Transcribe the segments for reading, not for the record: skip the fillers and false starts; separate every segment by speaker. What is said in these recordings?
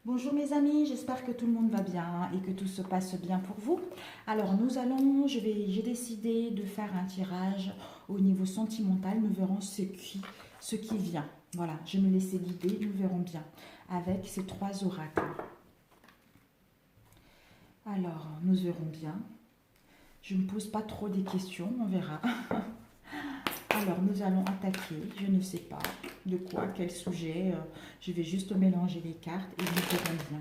Speaker 1: Bonjour mes amis, j'espère que tout le monde va bien et que tout se passe bien pour vous. Alors j'ai décidé de faire un tirage au niveau sentimental. Nous verrons ce qui vient. Voilà, je me laisser guider, nous verrons bien avec ces trois oracles. Alors, nous verrons bien. Je ne me pose pas trop des questions, on verra. Alors, nous allons attaquer, je ne sais pas de quoi, quel sujet. Je vais juste mélanger les cartes et nous verrons bien.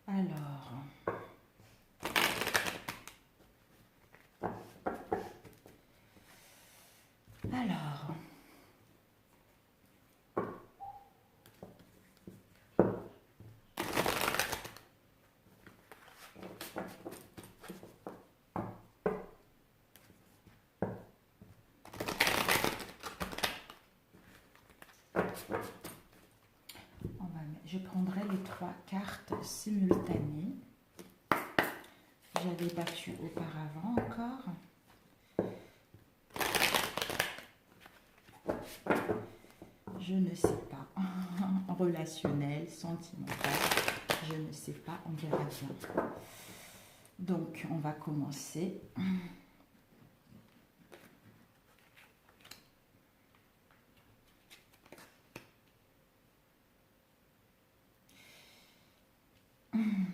Speaker 1: Alors, alors, je prendrai les trois cartes simultanées. J'avais battu auparavant encore. Je ne sais pas. Relationnel, sentimental, je ne sais pas, on verra bien. Donc, on va commencer.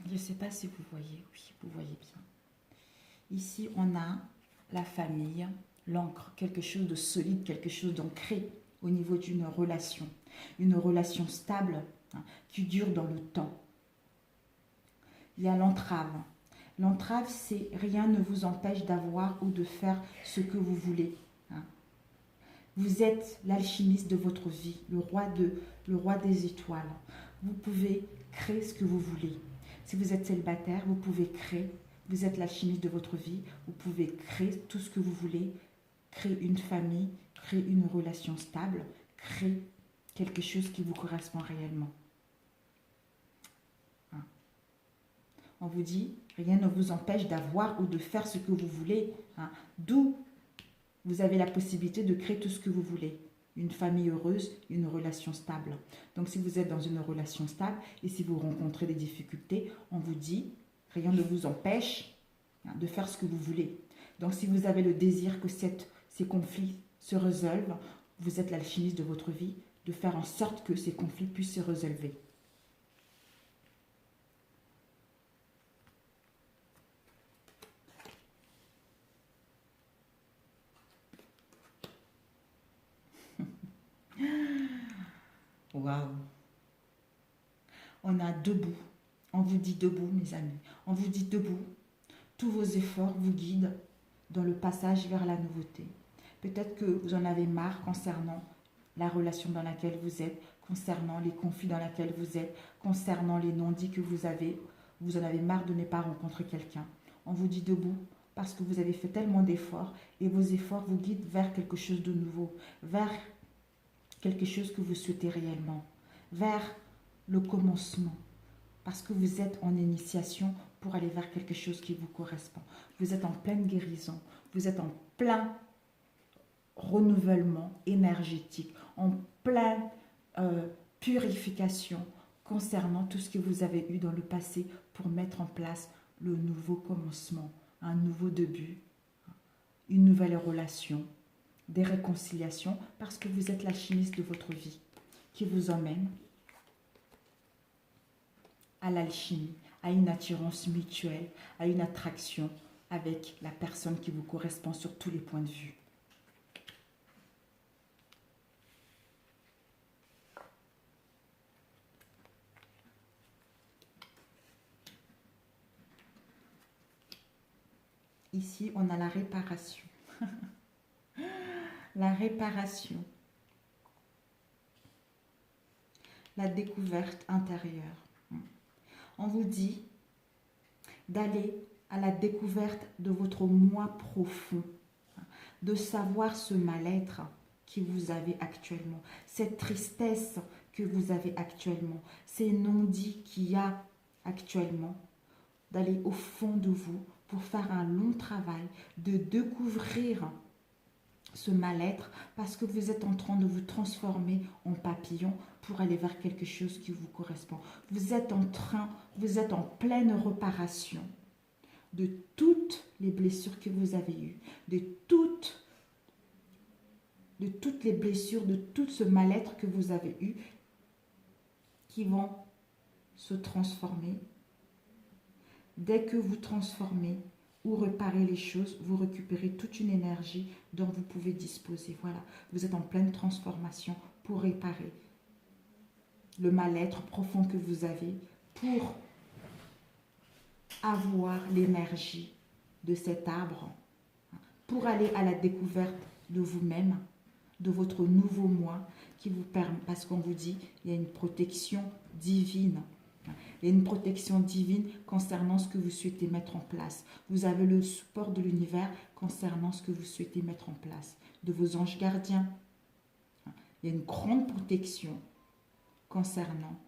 Speaker 1: Je ne sais pas si vous voyez, oui, vous voyez bien. Ici, on a la famille, l'encre, quelque chose de solide, quelque chose d'ancré au niveau d'une relation. Une relation stable, hein, qui dure dans le temps. Il y a l'entrave. L'entrave, c'est rien ne vous empêche d'avoir ou de faire ce que vous voulez. Hein. Vous êtes l'alchimiste de votre vie, le roi des étoiles. Vous pouvez créer ce que vous voulez. Si vous êtes célibataire, vous pouvez créer. Vous êtes l'alchimiste de votre vie. Vous pouvez créer tout ce que vous voulez. Créer une famille, créer une relation stable, créer quelque chose qui vous correspond réellement. Hein. On vous dit, rien ne vous empêche d'avoir ou de faire ce que vous voulez. Hein. D'où vous avez la possibilité de créer tout ce que vous voulez. Une famille heureuse, une relation stable. Donc si vous êtes dans une relation stable et si vous rencontrez des difficultés, on vous dit, rien ne vous empêche, hein, de faire ce que vous voulez. Donc si vous avez le désir que ces conflits se résolvent, vous êtes l'alchimiste de votre vie, de faire en sorte que ces conflits puissent se résolver. Waouh! On a debout. On vous dit debout, mes amis. On vous dit debout. Tous vos efforts vous guident dans le passage vers la nouveauté. Peut-être que vous en avez marre concernant la relation dans laquelle vous êtes, concernant les conflits dans lesquels vous êtes, concernant les non-dits que vous avez. Vous en avez marre de ne pas rencontrer quelqu'un. On vous dit debout parce que vous avez fait tellement d'efforts et vos efforts vous guident vers quelque chose de nouveau, vers quelque chose que vous souhaitez réellement, vers le commencement, parce que vous êtes en initiation pour aller vers quelque chose qui vous correspond. Vous êtes en pleine guérison, vous êtes en plein renouvellement énergétique, en pleine purification concernant tout ce que vous avez eu dans le passé pour mettre en place le nouveau commencement, un nouveau début, une nouvelle relation, des réconciliations, parce que vous êtes l'alchimiste de votre vie qui vous emmène à l'alchimie, à une attirance mutuelle, à une attraction avec la personne qui vous correspond sur tous les points de vue. Ici, on a la réparation. La réparation. La découverte intérieure. On vous dit d'aller à la découverte de votre moi profond, de savoir ce mal-être que vous avez actuellement, cette tristesse que vous avez actuellement, ces non-dits qu'il y a actuellement, d'aller au fond de vous pour faire un long travail, de découvrir ce mal-être parce que vous êtes en train de vous transformer en papillon pour aller vers quelque chose qui vous correspond. Vous êtes en pleine réparation de toutes les blessures que vous avez eues, de toutes les blessures, de tout ce mal-être que vous avez eu, qui vont se transformer. Dès que vous transformez ou réparez les choses, vous récupérez toute une énergie dont vous pouvez disposer. Voilà, vous êtes en pleine transformation pour réparer le mal-être profond que vous avez, pour avoir l'énergie de cet arbre, pour aller à la découverte de vous-même, de votre nouveau moi, qui vous permet, parce qu'on vous dit, il y a une protection divine. Il y a une protection divine concernant ce que vous souhaitez mettre en place. Vous avez le support de l'univers concernant ce que vous souhaitez mettre en place, de vos anges gardiens. Il y a une grande protection concernant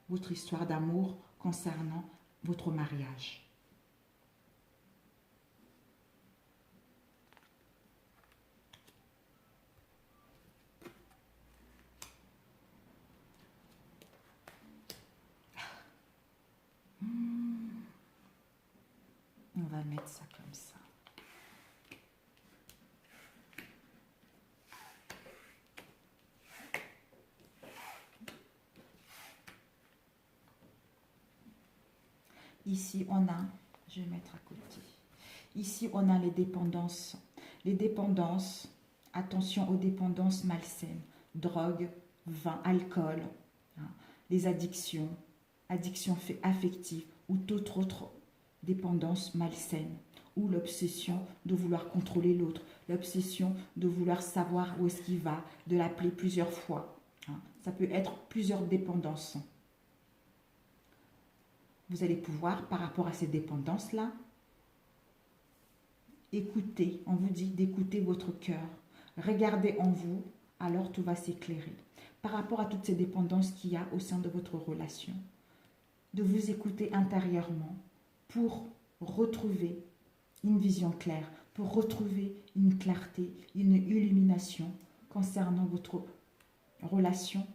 Speaker 1: votre histoire d'amour, concernant votre mariage. On va mettre ça comme ça. Ici, on a, je vais mettre à côté. Ici, on a les dépendances. Les dépendances, attention aux dépendances malsaines. Drogue, vin, alcool, hein, les addictions, addictions affectives ou toute autre dépendance malsaine. Ou l'obsession de vouloir contrôler l'autre. L'obsession de vouloir savoir où est-ce qu'il va, de l'appeler plusieurs fois. Hein. Ça peut être plusieurs dépendances. Vous allez pouvoir, par rapport à ces dépendances-là, écouter. On vous dit d'écouter votre cœur. Regardez en vous, alors tout va s'éclairer. Par rapport à toutes ces dépendances qu'il y a au sein de votre relation, de vous écouter intérieurement pour retrouver une vision claire, pour retrouver une clarté, une illumination concernant votre relation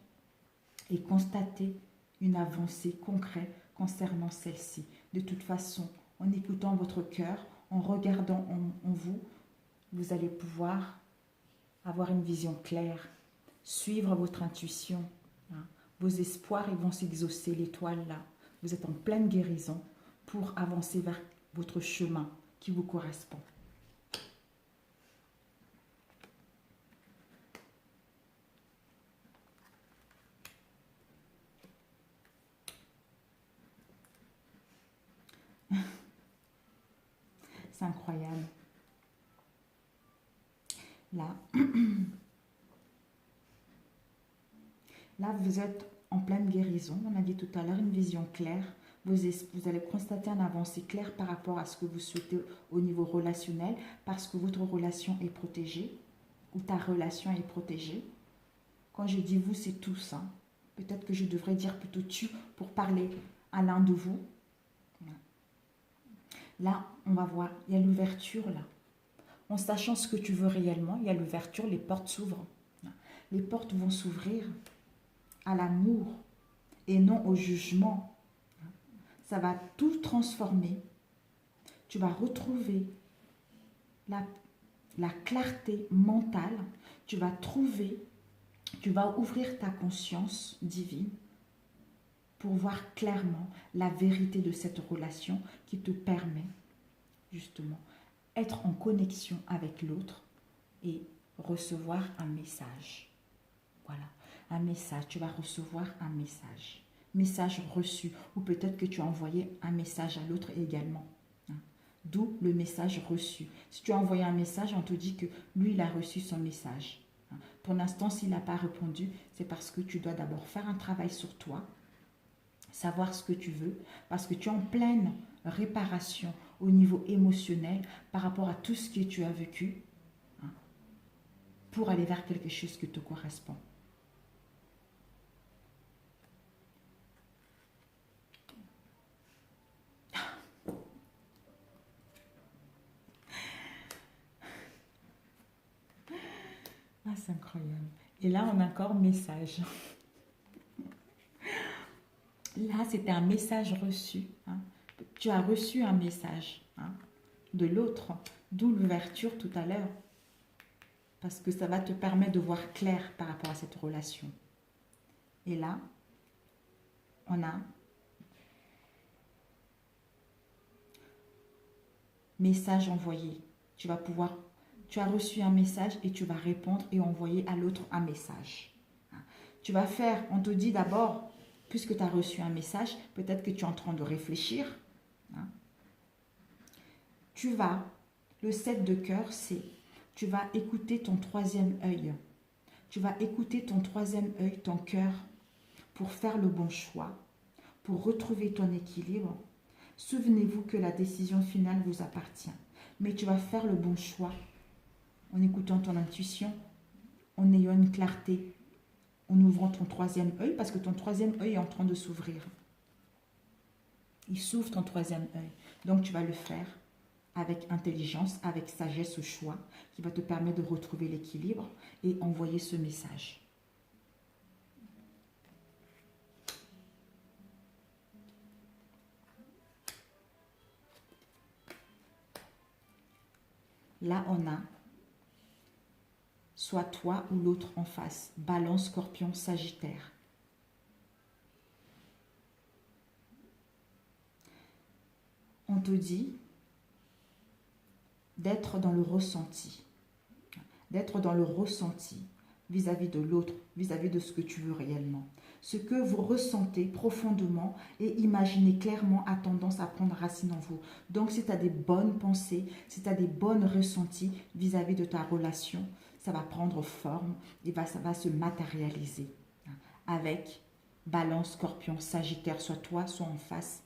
Speaker 1: et constater une avancée concrète concernant celle-ci. De toute façon, en écoutant votre cœur, en regardant en vous, vous allez pouvoir avoir une vision claire, suivre votre intuition. Hein. Vos espoirs ils vont s'exaucer, l'étoile là. Vous êtes en pleine guérison pour avancer vers votre chemin qui vous correspond. C'est incroyable. Là, là, vous êtes en pleine guérison. On a dit tout à l'heure une vision claire. Vous allez constater une avancée claire par rapport à ce que vous souhaitez au niveau relationnel, parce que votre relation est protégée, ou ta relation est protégée. Quand je dis vous, c'est tous. Hein. Peut-être que je devrais dire plutôt tu pour parler à l'un de vous. Là, on va voir, il y a l'ouverture là. En sachant ce que tu veux réellement, il y a l'ouverture, les portes s'ouvrent. Les portes vont s'ouvrir à l'amour et non au jugement. Ça va tout transformer. Tu vas retrouver la clarté mentale. Tu vas ouvrir ta conscience divine pour voir clairement la vérité de cette relation qui te permet justement être en connexion avec l'autre et recevoir un message. Voilà, un message. Tu vas recevoir un message. Message reçu. Ou peut-être que tu as envoyé un message à l'autre également. Hein. D'où le message reçu. Si tu as envoyé un message, on te dit que lui, il a reçu son message. Hein. Pour l'instant, s'il n'a pas répondu, c'est parce que tu dois d'abord faire un travail sur toi, savoir ce que tu veux, parce que tu es en pleine réparation au niveau émotionnel par rapport à tout ce que tu as vécu, hein, pour aller vers quelque chose qui te correspond. Ah, c'est incroyable. Et là, on a encore message. Là, c'était un message reçu. Hein. Tu as reçu un message de l'autre, d'où l'ouverture tout à l'heure. Parce que ça va te permettre de voir clair par rapport à cette relation. Et là, on a message envoyé. Tu as reçu un message et tu vas répondre et envoyer à l'autre un message. Tu vas faire, on te dit d'abord, puisque tu as reçu un message, peut-être que tu es en train de réfléchir. Tu vas, le 7 de cœur, c'est, tu vas écouter ton troisième œil. Tu vas écouter ton troisième œil, ton cœur, pour faire le bon choix, pour retrouver ton équilibre. Souvenez-vous que la décision finale vous appartient. Mais tu vas faire le bon choix en écoutant ton intuition, en ayant une clarté, en ouvrant ton troisième œil, parce que ton troisième œil est en train de s'ouvrir. Il s'ouvre ton troisième œil. Donc tu vas le faire avec intelligence, avec sagesse au choix, qui va te permettre de retrouver l'équilibre et envoyer ce message. Là, on a soit toi ou l'autre en face. Balance, Scorpion, Sagittaire. On te dit d'être dans le ressenti. D'être dans le ressenti vis-à-vis de l'autre, vis-à-vis de ce que tu veux réellement. Ce que vous ressentez profondément et imaginez clairement a tendance à prendre racine en vous. Donc, si tu as des bonnes pensées, si tu as des bonnes ressentis vis-à-vis de ta relation, ça va prendre forme et ça va se matérialiser. Avec Balance, Scorpion, Sagittaire, soit toi, soit en face.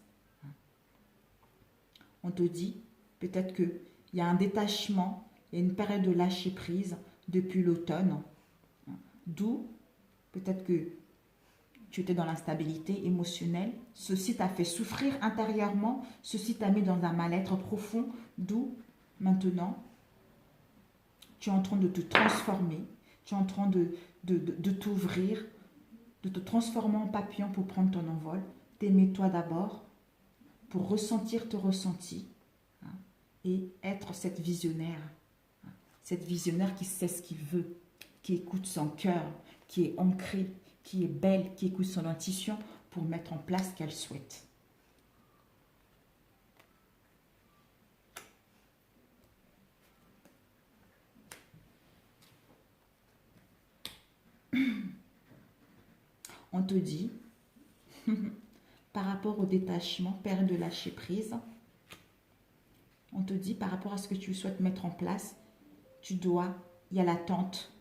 Speaker 1: On te dit peut-être qu'il y a un détachement, il y a une période de lâcher prise depuis l'automne. D'où peut-être que tu étais dans l'instabilité émotionnelle. Ceci t'a fait souffrir intérieurement. Ceci t'a mis dans un mal-être profond. D'où maintenant, tu es en train de te transformer. Tu es en train de t'ouvrir, de te transformer en papillon pour prendre ton envol. T'aimer toi d'abord, pour ressentir tes ressentis et être cette visionnaire. Cette visionnaire qui sait ce qu'il veut, qui écoute son cœur, qui est ancrée, qui est belle, qui écoute son intuition pour mettre en place ce qu'elle souhaite. On te dit, par rapport au détachement, période de lâcher prise, on te dit par rapport à ce que tu souhaites mettre en place, il y a l'attente.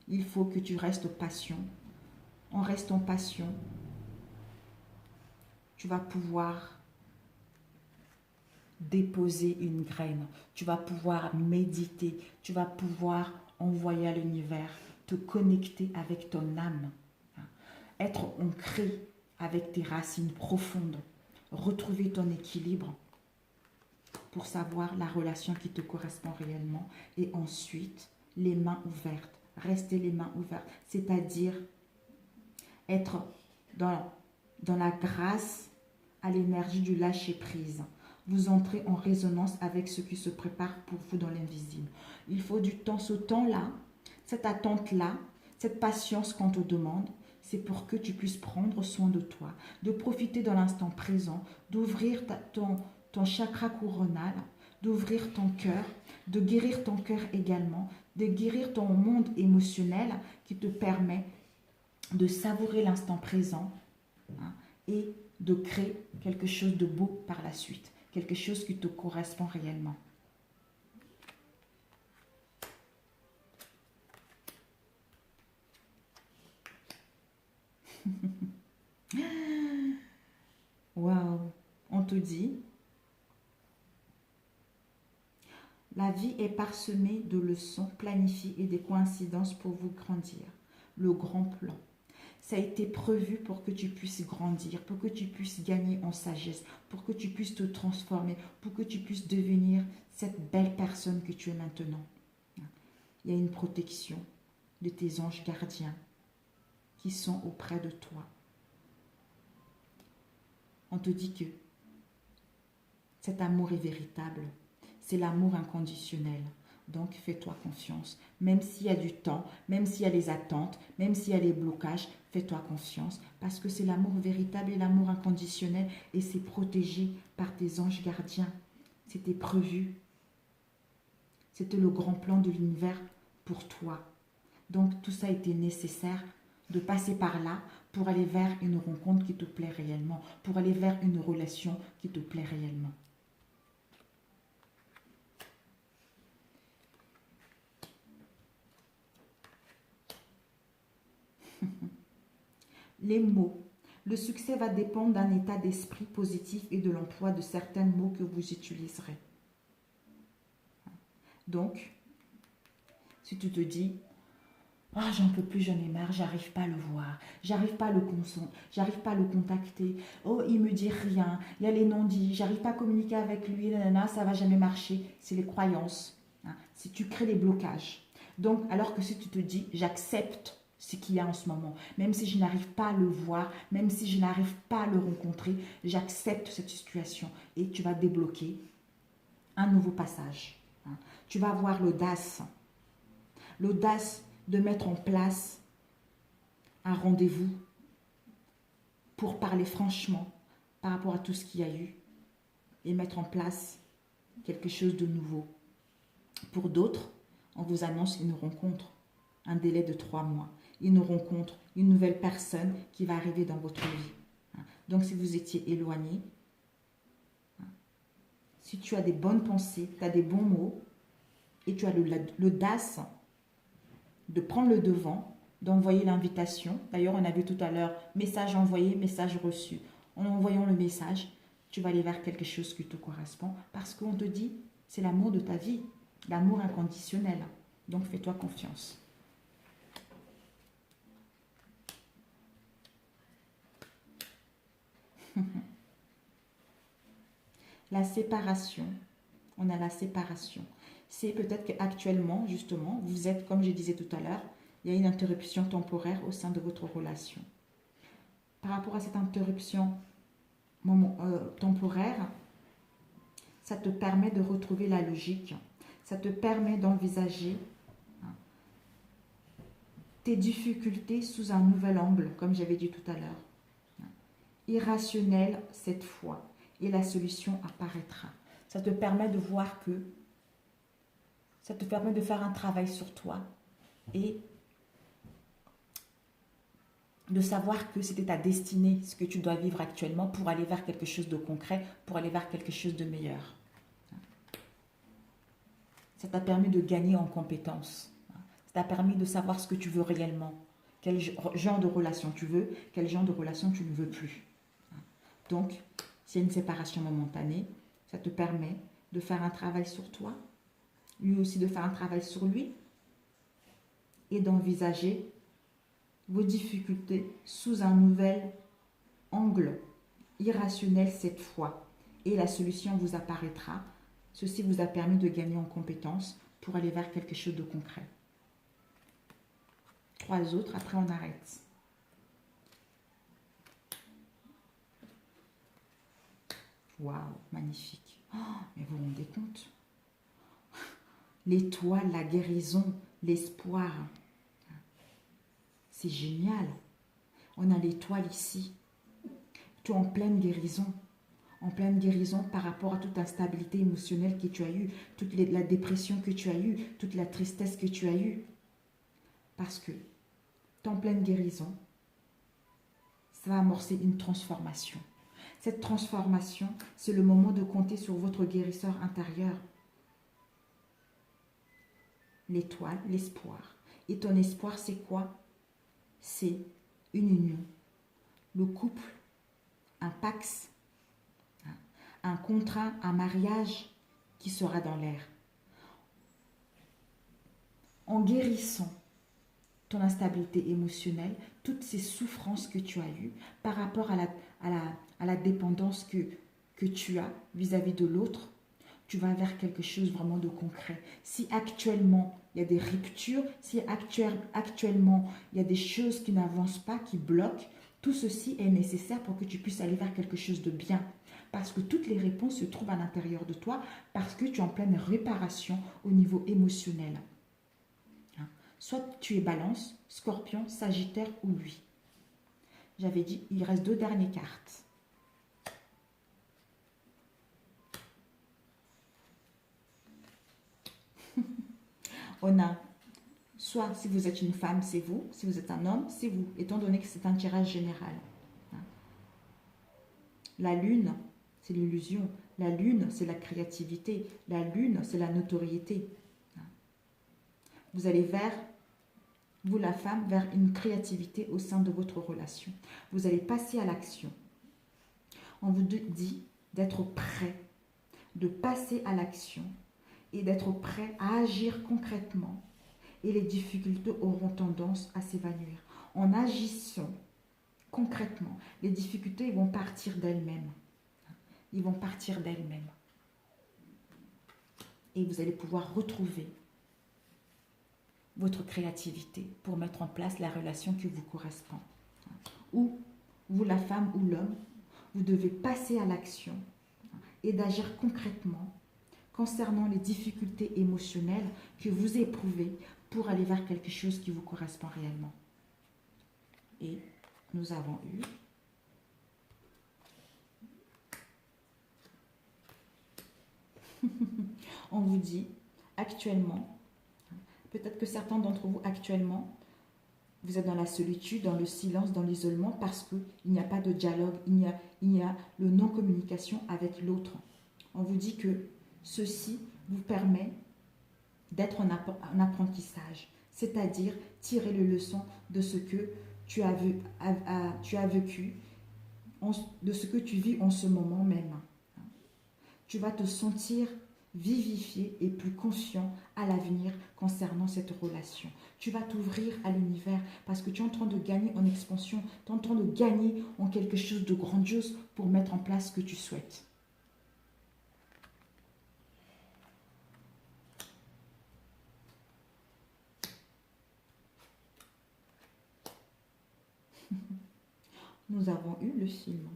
Speaker 1: Il faut que tu restes patient. En restant patient, tu vas pouvoir déposer une graine. Tu vas pouvoir méditer. Tu vas pouvoir envoyer à l'univers, te connecter avec ton âme. Être ancré avec tes racines profondes. Retrouver ton équilibre pour savoir la relation qui te correspond réellement. Et ensuite, les mains ouvertes. Rester les mains ouvertes. C'est-à-dire être dans la grâce à l'énergie du lâcher-prise. Vous entrez en résonance avec ce qui se prépare pour vous dans l'invisible. Il faut du temps, ce temps-là, cette attente-là, cette patience qu'on te demande, c'est pour que tu puisses prendre soin de toi, de profiter de l'instant présent, d'ouvrir ton chakra coronal, d'ouvrir ton cœur, de guérir ton cœur également, de guérir ton monde émotionnel qui te permet de savourer l'instant présent et de créer quelque chose de beau par la suite, quelque chose qui te correspond réellement. Waouh, on te dit, la vie est parsemée de leçons planifiées et des coïncidences pour vous grandir. Le grand plan. Ça a été prévu pour que tu puisses grandir, pour que tu puisses gagner en sagesse, pour que tu puisses te transformer, pour que tu puisses devenir cette belle personne que tu es maintenant. Il y a une protection de tes anges gardiens qui sont auprès de toi. On te dit que cet amour est véritable. C'est l'amour inconditionnel. Donc, fais-toi confiance. Même s'il y a du temps, même s'il y a les attentes, même s'il y a les blocages, fais-toi confiance. Parce que c'est l'amour véritable et l'amour inconditionnel. Et c'est protégé par tes anges gardiens. C'était prévu. C'était le grand plan de l'univers pour toi. Donc, tout ça était nécessaire de passer par là pour aller vers une rencontre qui te plaît réellement. Pour aller vers une relation qui te plaît réellement. Les mots. Le succès va dépendre d'un état d'esprit positif et de l'emploi de certains mots que vous utiliserez. Donc, si tu te dis, ah, j'en peux plus, j'en ai marre, j'arrive pas à le voir, j'arrive pas à le consommer, j'arrive pas à le contacter, oh, il me dit rien, il y a les non-dits, j'arrive pas à communiquer avec lui, nanana, ça va jamais marcher, c'est les croyances. Si tu crées des blocages. Donc, alors que si tu te dis, j'accepte ce qu'il y a en ce moment, même si je n'arrive pas à le voir, même si je n'arrive pas à le rencontrer, j'accepte cette situation et tu vas débloquer un nouveau passage. Tu vas avoir l'audace de mettre en place un rendez-vous pour parler franchement par rapport à tout ce qu'il y a eu et mettre en place quelque chose de nouveau. Pour d'autres, on vous annonce une rencontre, un délai de 3 mois, une rencontre, une nouvelle personne qui va arriver dans votre vie. Donc, si vous étiez éloigné, si tu as des bonnes pensées, tu as des bons mots et tu as l'audace de prendre le devant, d'envoyer l'invitation. D'ailleurs, on a vu tout à l'heure, message envoyé, message reçu. En envoyant le message, tu vas aller vers quelque chose qui te correspond parce qu'on te dit, c'est l'amour de ta vie, l'amour inconditionnel. Donc, fais-toi confiance. La séparation. On a la séparation. C'est peut-être qu'actuellement, justement, vous êtes, comme je disais tout à l'heure, il y a une interruption temporaire au sein de votre relation. Par rapport à cette interruption temporaire, ça te permet de retrouver la logique. Ça te permet d'envisager tes difficultés sous un nouvel angle, comme j'avais dit tout à l'heure. Irrationnel cette fois, et la solution apparaîtra. Ça te permet de voir que, ça te permet de faire un travail sur toi et de savoir que c'était ta destinée, ce que tu dois vivre actuellement pour aller vers quelque chose de concret, pour aller vers quelque chose de meilleur. Ça t'a permis de gagner en compétences. Ça t'a permis de savoir ce que tu veux réellement. Quel genre de relation tu veux, quel genre de relation tu ne veux plus. Donc, s'il y a une séparation momentanée, ça te permet de faire un travail sur toi, lui aussi de faire un travail sur lui, et d'envisager vos difficultés sous un nouvel angle, irrationnel cette fois. Et la solution vous apparaîtra. Ceci vous a permis de gagner en compétences pour aller vers quelque chose de concret. 3 autres, après on arrête. Waouh, magnifique. Oh, mais vous vous rendez compte? L'étoile, la guérison, l'espoir. C'est génial. On a l'étoile ici. Tu es en pleine guérison. En pleine guérison par rapport à toute instabilité émotionnelle que tu as eue, toute la dépression que tu as eue, toute la tristesse que tu as eue. Parce que tu es en pleine guérison. Ça va amorcer une transformation. Cette transformation, c'est le moment de compter sur votre guérisseur intérieur. L'étoile, l'espoir. Et ton espoir, c'est quoi? C'est une union. Le couple, un pax, un contrat, un mariage qui sera dans l'air. En guérissant ton instabilité émotionnelle, toutes ces souffrances que tu as eues par rapport à la dépendance que tu as vis-à-vis de l'autre, tu vas vers quelque chose vraiment de concret. Si actuellement, il y a des ruptures, si actuellement, il y a des choses qui n'avancent pas, qui bloquent, Tout ceci est nécessaire pour que tu puisses aller vers quelque chose de bien. Parce que toutes les réponses se trouvent à l'intérieur de toi, parce que tu es en pleine réparation au niveau émotionnel. Hein? Soit tu es Balance, Scorpion, Sagittaire ou lui. J'avais dit, il reste 2 dernières cartes. On a, soit si vous êtes une femme, c'est vous. Si vous êtes un homme, c'est vous. Étant donné que c'est un tirage général. La lune, c'est l'illusion. La lune, c'est la créativité. La lune, c'est la notoriété. Vous allez vers, vous la femme, vers une créativité au sein de votre relation. Vous allez passer à l'action. On vous dit d'être prêt, de passer à l'action et d'être prêt à agir concrètement. Et les difficultés auront tendance à s'évanouir. En agissant concrètement, les difficultés vont partir d'elles-mêmes. Ils vont partir d'elles-mêmes. Et vous allez pouvoir retrouver votre créativité pour mettre en place la relation qui vous correspond. Ou vous, la femme ou l'homme, vous devez passer à l'action et d'agir concrètement concernant les difficultés émotionnelles que vous éprouvez pour aller vers quelque chose qui vous correspond réellement. Et nous avons eu on vous dit actuellement, peut-être que certains d'entre vous actuellement, vous êtes dans la solitude, dans le silence, dans l'isolement parce qu'il n'y a pas de dialogue, il y a le non-communication avec l'autre. On vous dit que ceci vous permet d'être en apprentissage, c'est-à-dire tirer les leçons de ce que tu as vécu, de ce que tu vis en ce moment même. Tu vas te sentir vivifié et plus confiant à l'avenir concernant cette relation. Tu vas t'ouvrir à l'univers parce que tu es en train de gagner en expansion, tu es en train de gagner en quelque chose de grandiose pour mettre en place ce que tu souhaites. Nous avons eu le film.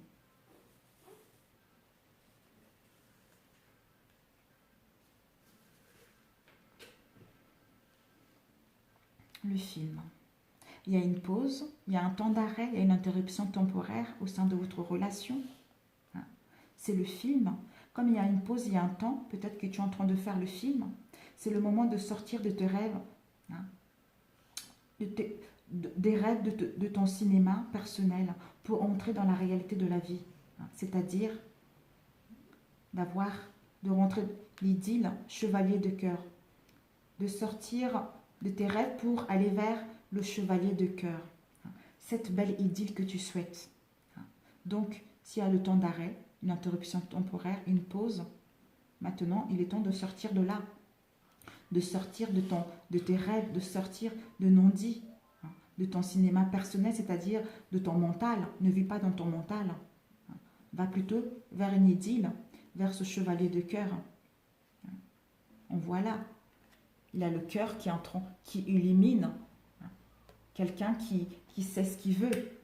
Speaker 1: Le film. Il y a une pause, il y a un temps d'arrêt, il y a une interruption temporaire au sein de votre relation. C'est le film. Comme il y a une pause, il y a un temps, peut-être que tu es en train de faire le film. C'est le moment de sortir de tes rêves, des rêves de ton cinéma personnel pour entrer dans la réalité de la vie. C'est-à-dire de rentrer l'idylle chevalier de cœur, de sortir de tes rêves pour aller vers le chevalier de cœur, cette belle idylle que tu souhaites. Donc, s'il y a le temps d'arrêt, une interruption temporaire, une pause, maintenant, il est temps de sortir de là, de sortir de tes rêves, de sortir de non-dits, de ton cinéma personnel, c'est-à-dire de ton mental. Ne vis pas dans ton mental. Va plutôt vers une idylle, vers ce chevalier de cœur. On voit là. Il a le cœur qui illumine. Quelqu'un qui sait ce qu'il veut.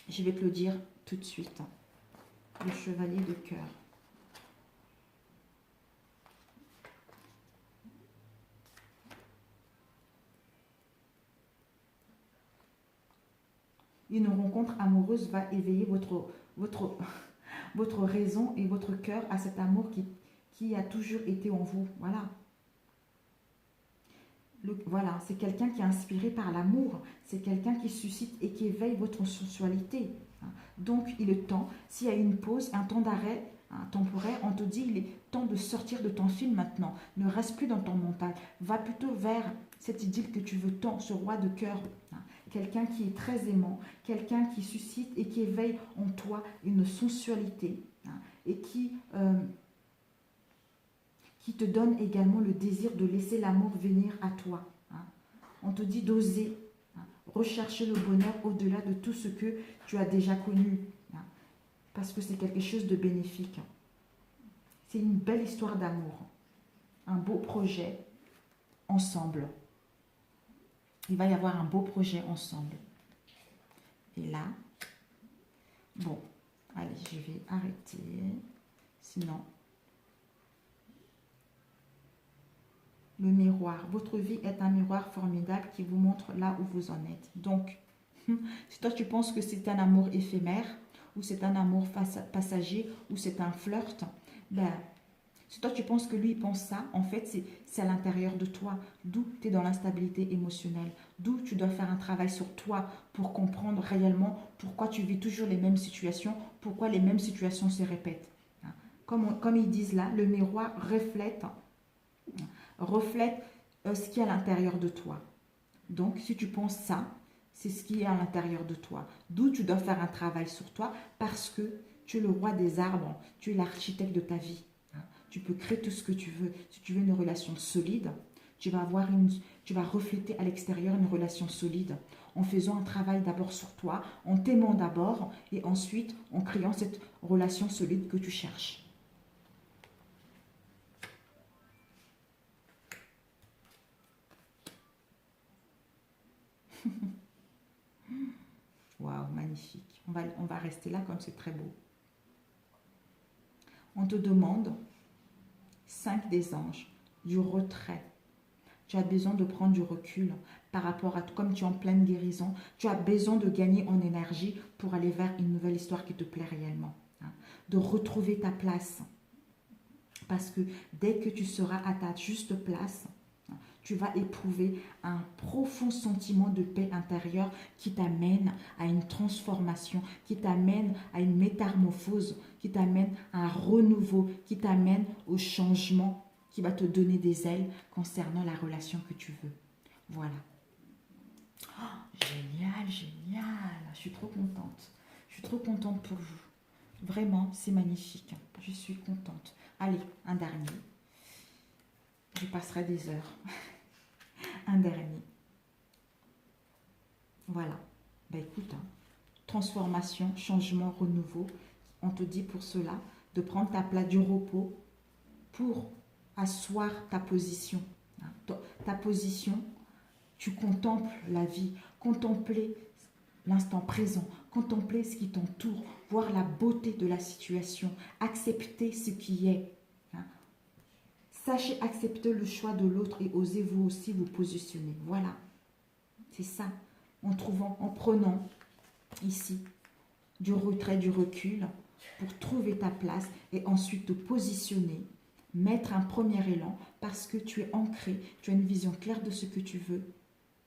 Speaker 1: Je vais te le dire tout de suite. Le chevalier de cœur. Une rencontre amoureuse va éveiller votre raison et votre cœur à cet amour qui a toujours été en vous. Voilà. Voilà, c'est quelqu'un qui est inspiré par l'amour. C'est quelqu'un qui suscite et qui éveille votre sensualité. Donc, il est temps, s'il y a une pause, un temps d'arrêt temporaire, on te dit, il est temps de sortir de ton film maintenant. Ne reste plus dans ton mental. Va plutôt vers cette idylle que tu veux tant, ce roi de cœur. Quelqu'un qui est très aimant, quelqu'un qui suscite et qui éveille en toi une sensualité et qui te donne également le désir de laisser l'amour venir à toi. On te dit d'oser rechercher le bonheur au-delà de tout ce que tu as déjà connu, parce que c'est quelque chose de bénéfique. C'est une belle histoire d'amour, un beau projet ensemble. Il va y avoir un beau projet ensemble. là. Bon, allez, je vais arrêter. Sinon, le miroir. Votre vie est un miroir formidable qui vous montre là où vous en êtes. Donc, si toi tu penses que c'est un amour éphémère, ou c'est un amour passager, ou c'est un flirt, ben, si toi tu penses que lui il pense ça, en fait c'est à l'intérieur de toi, d'où tu es dans l'instabilité émotionnelle, d'où tu dois faire un travail sur toi pour comprendre réellement pourquoi tu vis toujours les mêmes situations, pourquoi les mêmes situations se répètent. Comme ils disent là, le miroir reflète ce qui est à l'intérieur de toi. Donc si tu penses ça, c'est ce qui est à l'intérieur de toi. D'où tu dois faire un travail sur toi parce que tu es le roi des arbres, tu es l'architecte de ta vie. Tu peux créer tout ce que tu veux. Si tu veux une relation solide, tu vas refléter à l'extérieur une relation solide en faisant un travail d'abord sur toi, en t'aimant d'abord et ensuite en créant cette relation solide que tu cherches. Waouh, magnifique. On va rester là comme c'est très beau. On te demande 5 des anges, du retrait. Tu as besoin de prendre du recul par rapport à comme tu es en pleine guérison. Tu as besoin de gagner en énergie pour aller vers une nouvelle histoire qui te plaît réellement. De retrouver ta place. Parce que dès que tu seras à ta juste place, tu vas éprouver un profond sentiment de paix intérieure qui t'amène à une transformation, qui t'amène à une métamorphose, qui t'amène à un renouveau, qui t'amène au changement, qui va te donner des ailes concernant la relation que tu veux. Voilà. Oh, génial, génial. Je suis trop contente. Je suis trop contente pour vous. Vraiment, c'est magnifique. Je suis contente. Allez, un dernier. Je passerai des heures. Un dernier. Voilà. Ben écoute, transformation, changement, renouveau. On te dit pour cela de prendre ta place du repos pour asseoir ta position. Ta position, tu contemples la vie, contempler l'instant présent, contempler ce qui t'entoure, voir la beauté de la situation, accepter ce qui est. Sachez accepter le choix de l'autre et osez vous aussi vous positionner. Voilà, c'est ça. En prenant ici du retrait, du recul pour trouver ta place et ensuite te positionner, mettre un premier élan parce que tu es ancré, tu as une vision claire de ce que tu veux.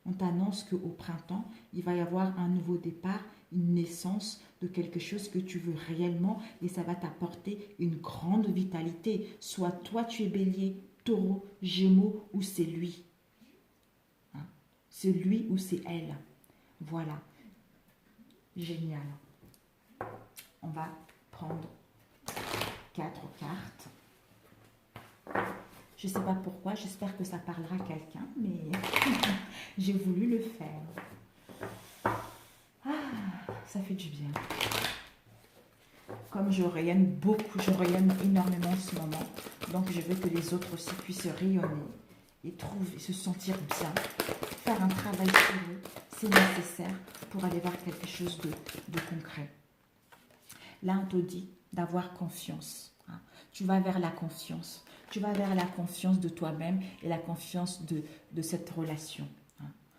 Speaker 1: On t'annonce qu'au printemps, il va y avoir un nouveau départ, une naissance de quelque chose que tu veux réellement et ça va t'apporter une grande vitalité. Soit toi tu es bélier, taureau, gémeaux ou c'est lui. C'est lui ou c'est elle. Voilà. Génial. On va prendre 4 cartes. Je ne sais pas pourquoi, j'espère que ça parlera à quelqu'un, mais j'ai voulu le faire. Ça fait du bien. Comme je rayonne beaucoup, je rayonne énormément en ce moment, donc je veux que les autres aussi puissent rayonner et se sentir bien. Faire un travail sur eux, c'est nécessaire pour aller vers quelque chose de concret. Là, on te dit d'avoir confiance. Tu vas vers la confiance. Tu vas vers la confiance de toi-même et la confiance de cette relation.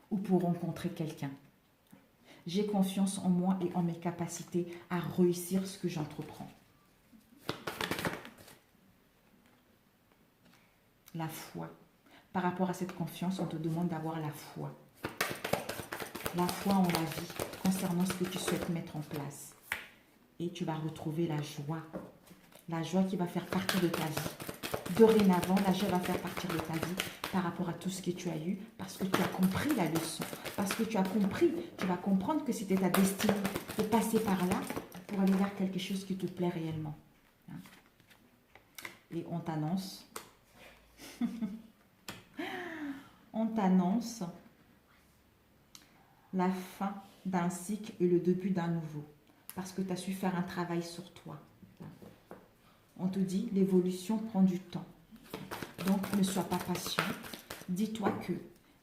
Speaker 1: Ou pour rencontrer quelqu'un. J'ai confiance en moi et en mes capacités à réussir ce que j'entreprends. La foi. Par rapport à cette confiance, on te demande d'avoir la foi. La foi en la vie, concernant ce que tu souhaites mettre en place. Et tu vas retrouver la joie. La joie qui va faire partie de ta vie. Dorénavant, la joie va faire partie de ta vie par rapport à tout ce que tu as eu, parce que tu as compris la leçon, parce que tu as compris, tu vas comprendre que c'était ta destinée de passer par là pour aller vers quelque chose qui te plaît réellement. Et on t'annonce, la fin d'un cycle et le début d'un nouveau, parce que tu as su faire un travail sur toi. On te dit, l'évolution prend du temps. Donc, ne sois pas patient. Dis-toi que,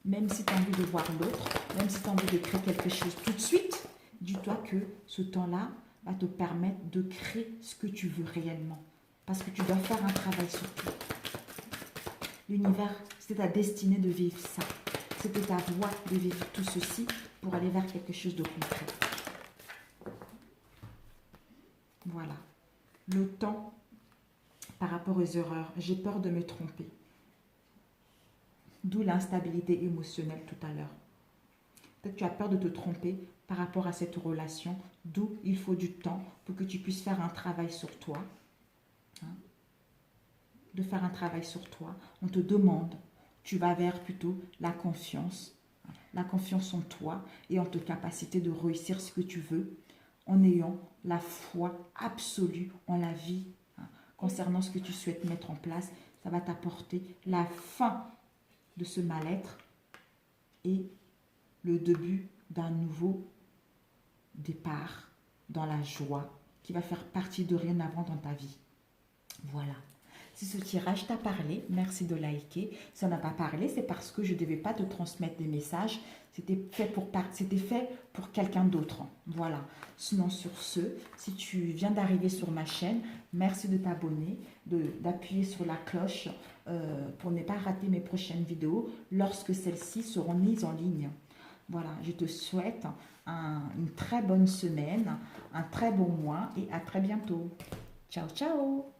Speaker 1: même si tu as envie de voir l'autre, même si tu as envie de créer quelque chose tout de suite, dis-toi que ce temps-là va te permettre de créer ce que tu veux réellement. Parce que tu dois faire un travail sur toi. L'univers, c'était ta destinée de vivre ça. C'était ta voie de vivre tout ceci pour aller vers quelque chose de concret. Voilà. Le temps par rapport aux erreurs. J'ai peur de me tromper. D'où l'instabilité émotionnelle tout à l'heure. Peut-être que tu as peur de te tromper par rapport à cette relation. D'où il faut du temps pour que tu puisses faire un travail sur toi. De faire un travail sur toi. On te demande, tu vas vers plutôt la confiance en toi et en ta capacité de réussir ce que tu veux en ayant la foi absolue en la vie. Concernant ce que tu souhaites mettre en place, ça va t'apporter la fin de ce mal-être et le début d'un nouveau départ dans la joie qui va faire partie de rien avant dans ta vie. Voilà. Si ce tirage t'a parlé, merci de liker. Si ça n'a pas parlé, c'est parce que je ne devais pas te transmettre des messages. C'était fait pour quelqu'un d'autre. Voilà. Sinon, sur ce, si tu viens d'arriver sur ma chaîne, merci de t'abonner, d'appuyer sur la cloche pour ne pas rater mes prochaines vidéos lorsque celles-ci seront mises en ligne. Voilà, je te souhaite une très bonne semaine, un très bon mois et à très bientôt. Ciao, ciao